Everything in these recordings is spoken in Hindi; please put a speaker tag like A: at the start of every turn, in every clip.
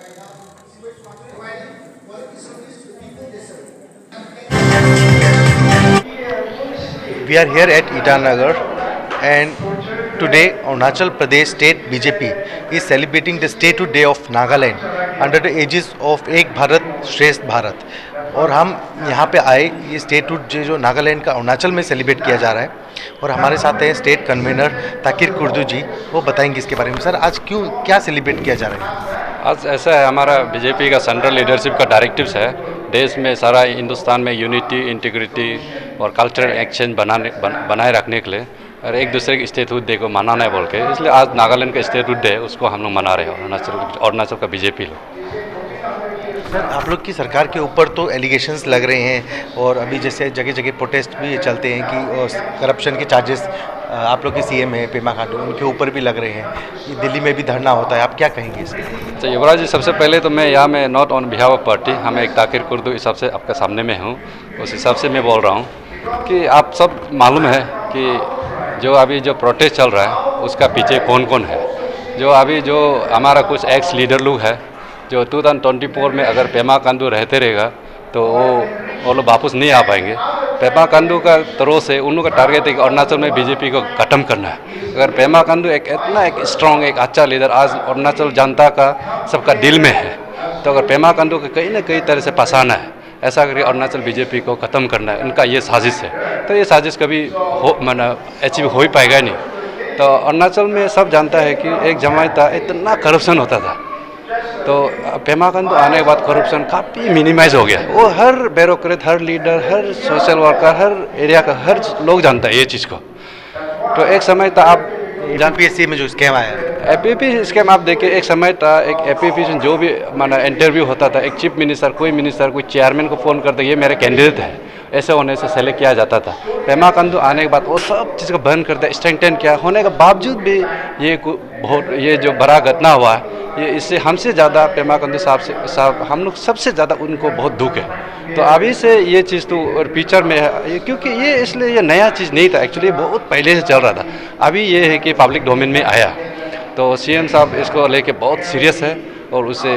A: We are here at Itanagar, and today Arunachal Pradesh State BJP is celebrating the Statehood Day of Nagaland under the aegis of एक भारत श्रेष्ठ भारत। और हम यहाँ पे आए, ये स्टेटहुड डे जो नागालैंड का अरुणाचल में सेलिब्रेट किया जा रहा है, और हमारे साथ हैं स्टेट कन्वीनर ताकिर कुर्दू जी। वो बताएंगे इसके बारे में। सर, आज क्या सेलिब्रेट किया जा रहा है?
B: आज ऐसा है, हमारा बीजेपी का सेंट्रल लीडरशिप का डायरेक्टिव्स है देश में सारा हिंदुस्तान में यूनिटी, इंटीग्रिटी और कल्चरल एक्सचेंज बनाए रखने के लिए और एक दूसरे के स्टेटहुड डे को मनाना है बोल के, इसलिए आज नागालैंड का स्टेटहुड डे है, उसको हम लोग मना रहे हैं अरुणाचल का बीजेपी लोग।
A: सर, आप लोग की सरकार के ऊपर तो एलिगेशंस लग रहे हैं, और अभी जैसे जगह जगह प्रोटेस्ट भी चलते हैं कि करप्शन के चार्जेस आप लोग के सीएम है पेमा खांडू, उनके ऊपर भी लग रहे हैं। ये दिल्ली में भी धरना होता है, आप क्या कहेंगे इसके?
B: तो युवराज जी, सबसे पहले तो मैं यहाँ में not on behalf of party, हमें एक ताकिर कुर्दू हिसाब से आपके सामने में हूँ, उस हिसाब से मैं बोल रहा हूँ कि आप सब मालूम है कि जो अभी जो प्रोटेस्ट चल रहा है उसका पीछे कौन कौन है। जो अभी जो हमारा कुछ एक्स लीडर लोग है, जो 2024 में अगर पेमा खांडू रहते रहेगा तो वो लोग वापस नहीं आ पाएंगे। पेमा खांडू का तरह से उन लोगों का टारगेट है कि अरुणाचल में बीजेपी को खत्म करना है। अगर पेमा खांडू एक स्ट्रॉन्ग, एक अच्छा लीडर आज अरुणाचल जनता का सबका दिल में है, तो अगर पेमा खांडू को कहीं ना कहीं तरह से फंसाना है, ऐसा करके अरुणाचल बीजेपी को ख़त्म करना है, उनका ये साजिश है। तो ये साजिश कभी अचीव हो ही पाएगा नहीं। तो अरुणाचल में सब जानता है कि एक जमाई था, इतना करप्शन होता था, तो पेमा खांडू आने के बाद करप्शन काफ़ी मिनिमाइज हो गया। वो हर ब्यूरोक्रेट, हर लीडर, हर सोशल वर्कर, हर एरिया का हर लोग जानता है ये चीज़ को। तो एक समय था, आप
A: एपीएससी में जो स्कैम आया है,
B: एपीपी स्कैम आप देखिए, एक समय था, एक एपीपी से जो भी इंटरव्यू होता था, एक चीफ मिनिस्टर, कोई चेयरमैन को फ़ोन करते, ये मेरे कैंडिडेट है, ऐसे होने से सेलेक्ट किया जाता था। पेमा खांडू आने के बाद वो सब चीज़ को बंद करते, स्ट्रेंथन किया, होने के बावजूद भी ये जो बड़ा घटना हुआ है, ये इससे हमसे ज़्यादा पेमा खांडू साहब हम लोग सबसे ज़्यादा उनको बहुत दुख है। तो अभी से ये चीज़ तो और पिक्चर में है, क्योंकि ये इसलिए ये नया चीज़ नहीं था, एक्चुअली बहुत पहले से चल रहा था। अभी ये है कि पब्लिक डोमेन में आया, तो सीएम साहब इसको लेके बहुत सीरियस है, और उससे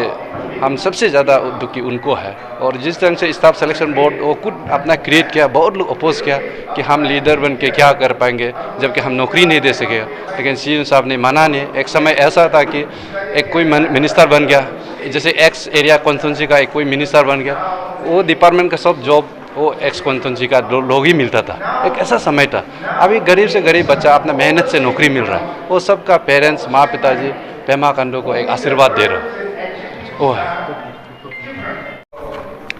B: हम सबसे ज़्यादा दुखी उनको है। और जिस तरह से स्टाफ सिलेक्शन बोर्ड वो खुद अपना क्रिएट किया, बहुत लोग अपोज किया कि हम लीडर बन के क्या कर पाएंगे जबकि हम नौकरी नहीं दे सके, लेकिन सीएम साहब ने माना नहीं। एक समय ऐसा था कि एक कोई मिनिस्टर बन गया, जैसे एक्स एरिया कॉन्स्टिट्यूंसी का एक कोई मिनिस्टर बन गया, वो डिपार्टमेंट का सब जॉब वो एक्स कॉन्स्टिट्यूंसी का लोग ही मिलता था। एक ऐसा समय था। अभी गरीब से गरीब बच्चा अपना मेहनत से नौकरी मिल रहा है, वो सबका पेरेंट्स, माँ पिताजी पेमा खांडू को एक आशीर्वाद दे रहे वो है।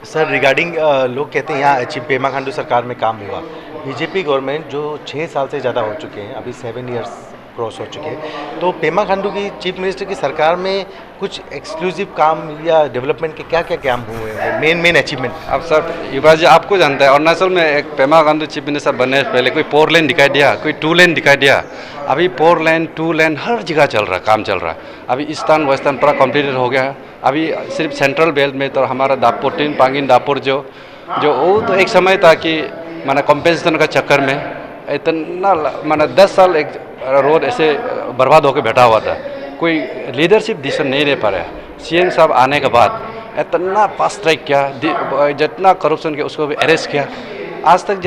A: सर, रिगार्डिंग लोग कहते हैं यहाँ पेमा खांडू सरकार में काम हुआ, बीजेपी गवर्नमेंट जो 6 साल से ज़्यादा हो चुके हैं, अभी 7 ईयर्स क्रॉस हो चुके हैं, तो पेमा खांडू की चीफ मिनिस्टर की सरकार में कुछ एक्सक्लूसिव काम या डेवलपमेंट के क्या क्या काम हुए हैं, मेन अचीवमेंट?
B: अब सर युवराज जी, आपको जानता है अरुणाचल में एक पेमा खांडू चीफ मिनिस्टर बनने से पहले कोई 4 लेन दिखाई दिया, कोई 2 लेन दिखाई दिया। अभी 4 लेन 2 लेन हर जगह चल रहा है, काम चल रहा है। अभी ईस्टर्न वेस्टर्न पूरा कम्प्लीटेड हो गया है। अभी सिर्फ सेंट्रल बेल्ट में तो हमारा दापुर, टीन पांगिन दापुर जो वो तो एक समय था कि कॉम्पेंसेशन का चक्कर में इतना 10 साल एक रोड ऐसे बर्बाद होकर बैठा हुआ था, कोई लीडरशिप डिसीजन नहीं ले पा रहा। सीएम साहब आने के बाद इतना फास्ट ट्रैक किया, जितना करप्शन किया उसको भी अरेस्ट किया। आज तक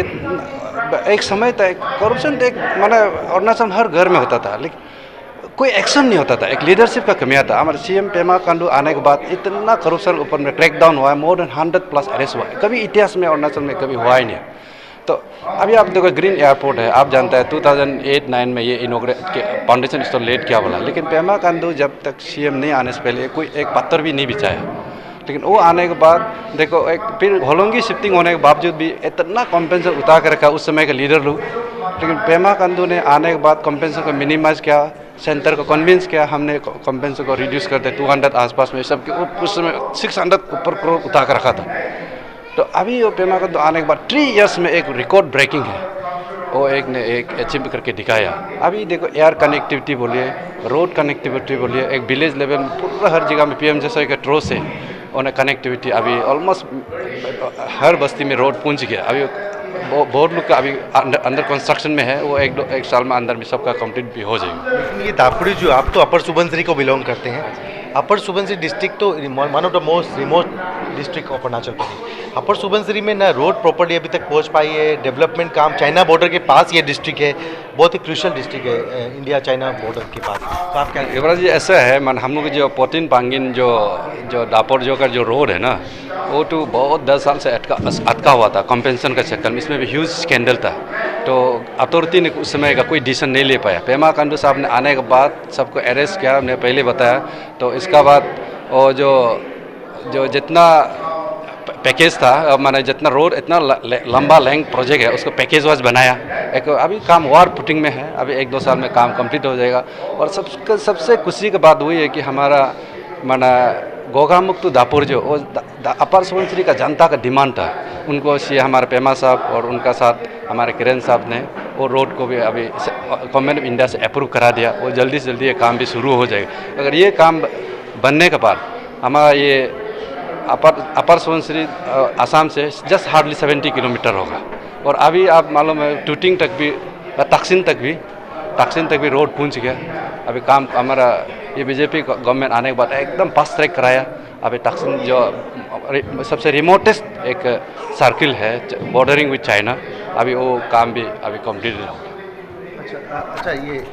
B: एक समय था करप्शन तो अरुणाचल हर घर में होता था, लेकिन कोई एक्शन नहीं होता था, एक लीडरशिप का कमियाँ था। हमारे सीएम पेमा खांडू आने के बाद इतना करप्शन ऊपर में क्रैक डाउन हुआ है, मोर देन 100+ अरेस्ट हुआ है, कभी इतिहास में अरुणाचल में कभी हुआ ही नहीं। तो अभी आप देखो, ग्रीन एयरपोर्ट है, आप जानते हैं 2008-9 में ये इनोग्रेट फाउंडेशन स्टोन लेट किया बोला, लेकिन पेमा खांडू जब तक सीएम नहीं आने से पहले कोई एक पत्थर भी नहीं बिछाया। लेकिन वो आने के बाद देखो, एक फिर होलोंगी शिफ्टिंग होने के बावजूद भी इतना कॉम्पेंसेशन उतार कर रखा उस समय के लीडर लोग। लेकिन पेमा खांडू ने आने के बाद कॉम्पेंसेशन को मिनिमाइज किया, सेंटर को कन्विंस किया, हमने कॉम्पेंसेशन को रिड्यूस करते 200 आसपास में, सबके उस समय 600 ऊपर करोड़ उतार कर रखा था। तो अभी वो पेमा खांडू आने के बाद 3 ईयर्स में एक रिकॉर्ड ब्रेकिंग है, वो एक अचीव करके दिखाया। अभी देखो, एयर कनेक्टिविटी बोलिए, रोड कनेक्टिविटी बोलिए, एक विलेज लेवल में पूरा हर जगह में पीएमजीएसवाई के थ्रू से उन्हें कनेक्टिविटी अभी ऑलमोस्ट हर बस्ती में रोड पहुंच गया। अभी बहुत लोग का अभी अंडर कंस्ट्रक्शन में है, वो एक साल में अंदर में सबका कंप्लीट भी हो जाएगा।
A: ये दापुरी जो, आप तो अपर सुबनसिरी को बिलोंग करते हैं, अपर सुबनसिरी डिस्ट्रिक्ट तो one of the most remote district of Arunachal Pradesh. Upper Subansiri में ना रोड प्रॉपर्टी अभी तक पहुंच पाई है, डेवलपमेंट काम, चाइना बॉर्डर के पास ये डिस्ट्रिक्ट है, बहुत ही क्रूशल डिस्ट्रिक्ट है इंडिया चाइना बॉर्डर के पास। तो आप क्या
B: युवराज जी, ऐसा है मन हम लोग जो पोतिन पांगिन जो जो दापोर जो का जो रोड है ना, वो तो बहुत 10 साल से अटका हुआ था कॉम्पेंसेशन का चक्कर में। इसमें भी ह्यूज स्कैंडल था, तो अथॉरिटी ने उस समय का कोई डिसीजन नहीं ले पाया। पेमा खांडू साहब ने आने के बाद सबको अरेस्ट किया, हमने पहले बताया। तो इसका बाद वो जो जितना पैकेज था, माने जितना रोड इतना लंबा लेंथ प्रोजेक्ट है, उसको पैकेज वाइज बनाया। एक अभी काम वार पुटिंग में है, अभी 1-2 साल में काम कंप्लीट हो जाएगा। और सबसे खुशी की बात वही है कि हमारा माना गोगामुख टू दापुर जो अपर सुबनसिरी का जनता का डिमांड था, उनको हमारे पेमा साहब और उनका साथ हमारे किरण साहब ने वो रोड को भी अभी गवर्नमेंट ऑफ इंडिया से अप्रूव करा दिया। वो जल्दी से जल्दी ये काम भी शुरू हो जाएगा। अगर ये काम बनने के बाद हमारा ये अपर सुबनसिरी आसाम से जस्ट हार्डली 70 किलोमीटर होगा। और अभी आप मालूम है टूटिंग तक भी, तक्सिन तक भी रोड पहुंच गया। अभी काम हमारा ये बीजेपी गवर्नमेंट आने के बाद एकदम फास्ट ट्रैक कराया। अभी तक्सिन जो सबसे रिमोटेस्ट एक सर्किल है बॉर्डरिंग विद चाइना, अभी वो काम भी अभी कंप्लीट हो गया।
A: अच्छा ये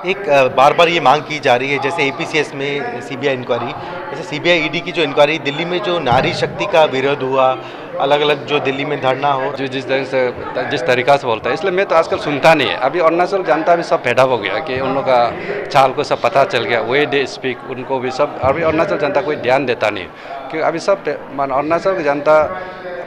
A: एक बार बार ये मांग की जा रही है, जैसे APCS में CBI इंक्वायरी, जैसे CBI ED की जो इंक्वायरी, दिल्ली में जो नारी शक्ति का विरोध हुआ, अलग अलग जो दिल्ली में धरना हो,
B: जो जिस तरीका से बोलता है, इसलिए मैं तो आजकल सुनता नहीं है। अभी अरुणाचल जनता भी सब पैदा हो गया कि उन लोग का चाल को सब पता चल गया, वे दे स्पीक उनको भी सब। अभी अरुणाचल जनता कोई ध्यान देता नहीं, क्योंकि अभी सब अरुणाचल की जनता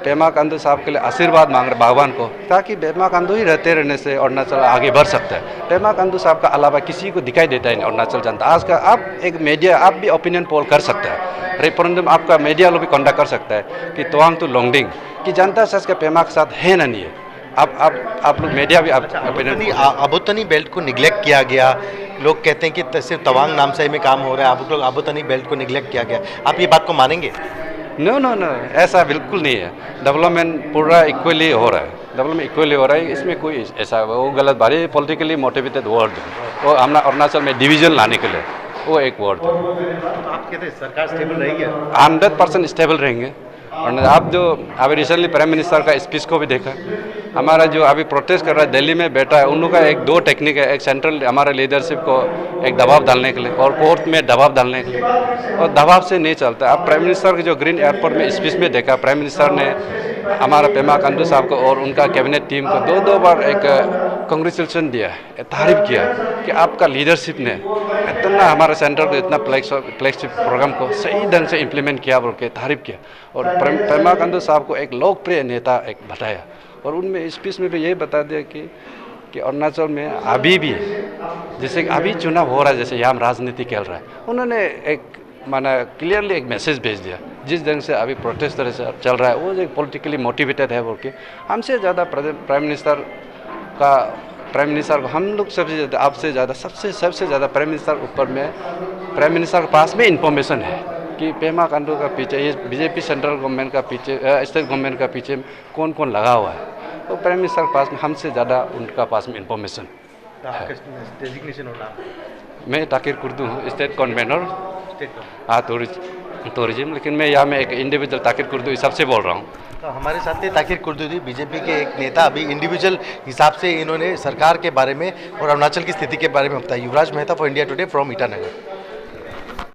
B: पेमा खांडू साहब के लिए आशीर्वाद मांग रहे भगवान को, ताकि पेमा खांडू ही रहने से अरुणाचल आगे बढ़ सकता है। पेमा खांडू साहब का अलावा किसी को दिखाई देता है नहीं अरुणाचल जनता। आज का आप एक मीडिया, आप भी ओपिनियन पोल कर सकता है, रेफरेंडम आपका मीडिया लोग भी कंडक्ट कर सकता है कि तवांग टू लोंगडिंग कि जनता सच के पेमा के साथ है ना नहीं है। आप लोग मीडिया भी
A: आबोतनी बेल्ट को निगलेक्ट किया गया। लोग कहते हैं कि सिर्फ तवांग नामसाई में काम हो रहा है, आप लोग आबोतनी बेल्ट को निगलेक्ट किया गया। आप ये बात को मानेंगे?
B: नो, ऐसा बिल्कुल नहीं है। डेवलपमेंट पूरा इक्वली हो रहा है, डेवलपमेंट इक्वली हो रहा है। इसमें कोई ऐसा वो गलत बात है, पॉलिटिकली मोटिवेटेड वर्ड वो हमारा अरुणाचल में डिवीजन लाने के लिए वो एक वर्ड है।
A: तो आप कहते हैं सरकार स्टेबल रहेगी?
B: 100% स्टेबल रहेंगे। और आप जो अभी रिसेंटली प्राइम मिनिस्टर का स्पीच को भी देखा, हमारा जो अभी प्रोटेस्ट कर रहा है दिल्ली में बैठा है, उन लोगों का 2 टेक्निक है। एक सेंट्रल हमारे लीडरशिप को एक दबाव डालने के लिए और कोर्ट में दबाव डालने के लिए, और दबाव से नहीं चलता। अब प्राइम मिनिस्टर के जो ग्रीन एयरपोर्ट में स्पीच में देखा, प्राइम मिनिस्टर ने हमारा पेमा खांडू साहब को और उनका कैबिनेट टीम को 2 बार एक कांग्रेचुलेशन दिया, तारीफ किया कि आपका लीडरशिप ने इतना हमारे सेंटर को इतना फ्लैगशिप प्रोग्राम को सही ढंग से इम्प्लीमेंट किया बोल के तारीफ किया। और पेमा खांडू साहब को एक लोकप्रिय नेता एक बताया। और उनमें स्पीच में भी यही बता दिया कि अरुणाचल में अभी भी जैसे अभी चुनाव हो रहा है, जैसे यहाँ राजनीति खेल रहा है, उन्होंने एक माना क्लियरली एक मैसेज भेज दिया। जिस ढंग से अभी प्रोटेस्ट तरह से चल रहा है, वो एक पॉलिटिकली मोटिवेटेड है बोल के। हमसे ज़्यादा प्राइम मिनिस्टर को हम लोग सबसे ज़्यादा, आपसे ज़्यादा, सबसे ज़्यादा प्राइम मिनिस्टर ऊपर में, प्राइम मिनिस्टर के पास में इन्फॉर्मेशन है कि पेमा खांडू का पीछे, ये बीजेपी सेंट्रल गवर्नमेंट का पीछे, स्टेट गवर्नमेंट का पीछे कौन कौन लगा हुआ है। तो प्राइम मिनिस्टर के पास में हमसे ज़्यादा उनका पास में इन्फॉर्मेशन है।
A: डेजिग्नेशन होना?
B: मैं ताकिर कुर्दू हूँ, स्टेट कन्वेनर, हाँ टूरिज्म, लेकिन मैं यहाँ में एक इंडिविजुअल ताकिर कुर्दू हिसाब से बोल रहा हूँ।
A: तो हमारे साथ थे ताकिर कुर्दू जी, बीजेपी के एक नेता। अभी इंडिविजुअल हिसाब से इन्होंने सरकार के बारे में और अरुणाचल की स्थिति के बारे में बताया। Yuvraj Mehta for India Today from Itanagar.